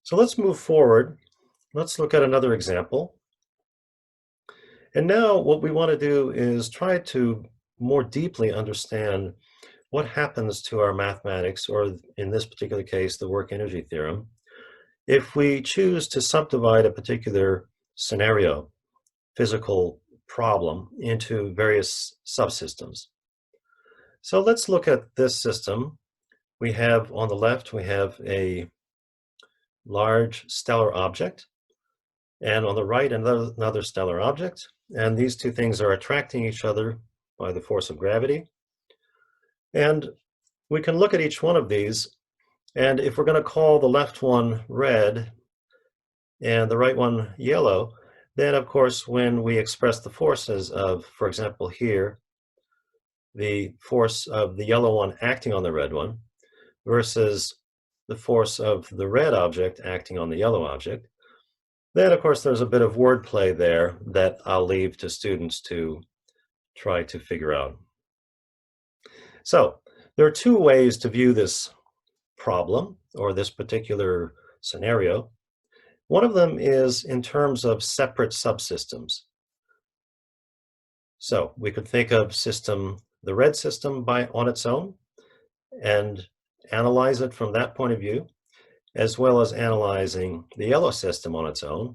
So let's move forward. Let's look at another example. And now what we want to do is try to more deeply understand what happens to our mathematics, or in this particular case, the work energy theorem, if we choose to subdivide a particular scenario, physical problem, into various subsystems. So let's look at this system. We have on the left, we have a large stellar object, and on the right, another stellar object. And these two things are attracting each other by the force of gravity. And we can look at each one of these, and if we're going to call the left one red and the right one yellow, then of course when we express the forces of, for example here, the force of the yellow one acting on the red one versus the force of the red object acting on the yellow object, then of course there's a bit of wordplay there that I'll leave to students to try to figure out. So there are two ways to view this problem or this particular scenario. One of them is in terms of separate subsystems. So we could think of the red system on its own and analyze it from that point of view, as well as analyzing the yellow system on its own.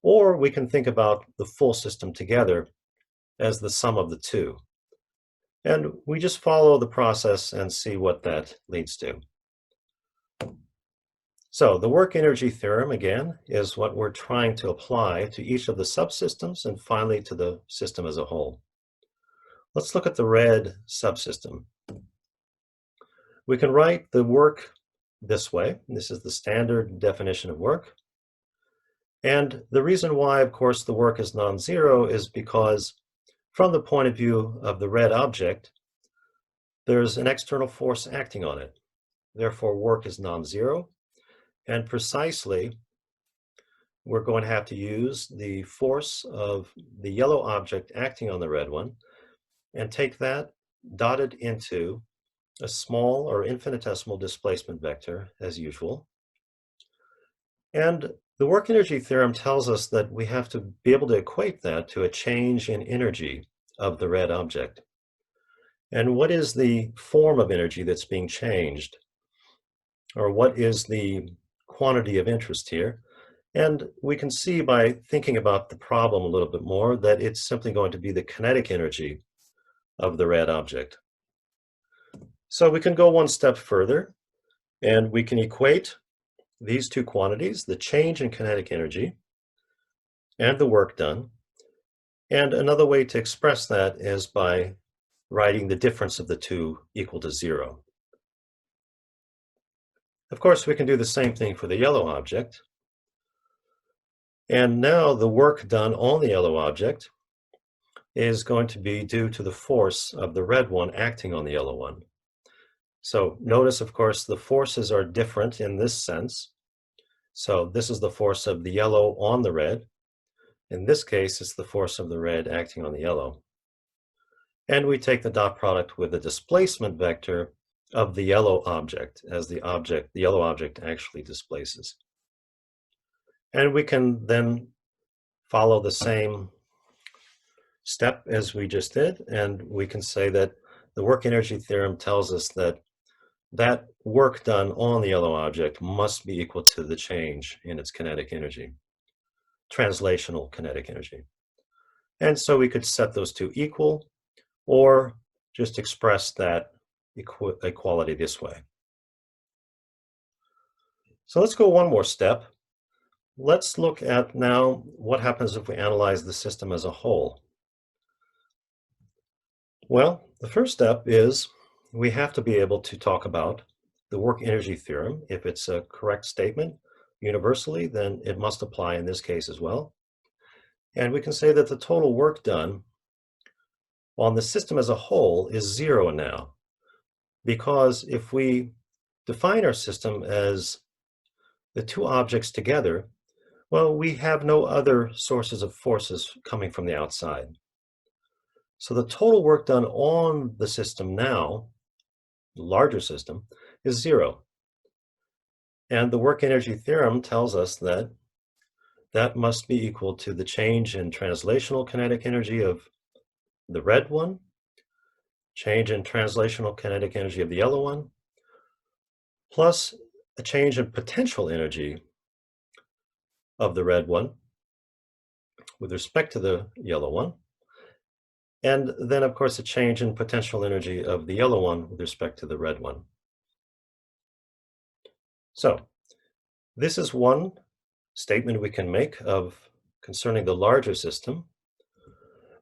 Or we can think about the full system together as the sum of the two. And we just follow the process and see what that leads to. So the work energy theorem, again, is what we're trying to apply to each of the subsystems and finally to the system as a whole. Let's look at the red subsystem. We can write the work this way. This is the standard definition of work. And the reason why, of course, the work is non-zero is because from the point of view of the red object, there's an external force acting on it. Therefore, work is non-zero. And precisely, we're going to have to use the force of the yellow object acting on the red one and take that dotted into a small or infinitesimal displacement vector as usual. And the work energy theorem tells us that we have to be able to equate that to a change in energy of the red object. And what is the form of energy that's being changed? Or what is the quantity of interest here? And we can see by thinking about the problem a little bit more that it's simply going to be the kinetic energy of the red object. So we can go one step further and we can equate these two quantities, the change in kinetic energy and the work done. And another way to express that is by writing the difference of the two equal to zero. Of course, we can do the same thing for the yellow object. And now the work done on the yellow object is going to be due to the force of the red one acting on the yellow one. So notice, of course, the forces are different in this sense. So this is the force of the yellow on the red. In this case, it's the force of the red acting on the yellow. And we take the dot product with the displacement vector of the yellow object as the yellow object actually displaces. And we can then follow the same step as we just did, and we can say that the work energy theorem tells us that that work done on the yellow object must be equal to the change in its kinetic energy, translational kinetic energy. And so we could set those two equal, or just express that equality this way. So let's go one more step. Let's look at now what happens if we analyze the system as a whole. Well, the first step is we have to be able to talk about the work energy theorem. If it's a correct statement universally, then it must apply in this case as well. And we can say that the total work done on the system as a whole is zero now, because if we define our system as the two objects together, well, we have no other sources of forces coming from the outside. So the total work done on the system now, the larger system, is zero. And the work energy theorem tells us that that must be equal to the change in translational kinetic energy of the red one, change in translational kinetic energy of the yellow one, plus a change in potential energy of the red one with respect to the yellow one, and then, of course, a change in potential energy of the yellow one with respect to the red one. So this is one statement we can make of concerning the larger system,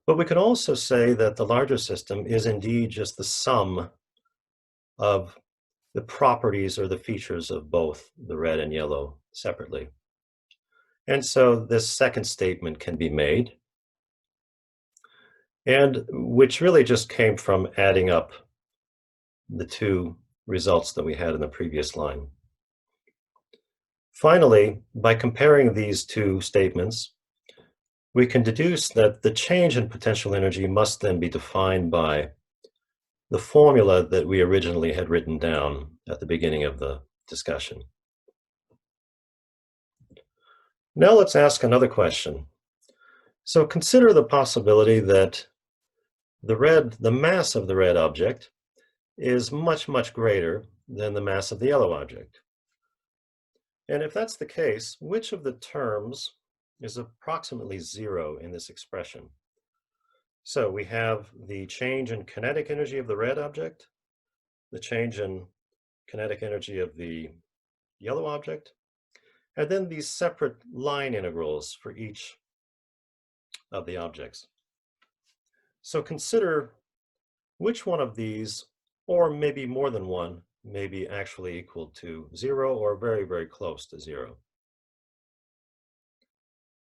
but we could also say that the larger system is indeed just the sum of the properties or the features of both the red and yellow separately. And so this second statement can be made, and which really just came from adding up the two results that we had in the previous line. Finally, by comparing these two statements, we can deduce that the change in potential energy must then be defined by the formula that we originally had written down at the beginning of the discussion. Now let's ask another question. So consider the possibility that the mass of the red object is much, much greater than the mass of the yellow object. And if that's the case, which of the terms is approximately zero in this expression? So we have the change in kinetic energy of the red object, the change in kinetic energy of the yellow object, and then these separate line integrals for each of the objects. So consider which one of these, or maybe more than one, may be actually equal to zero or very, very close to zero.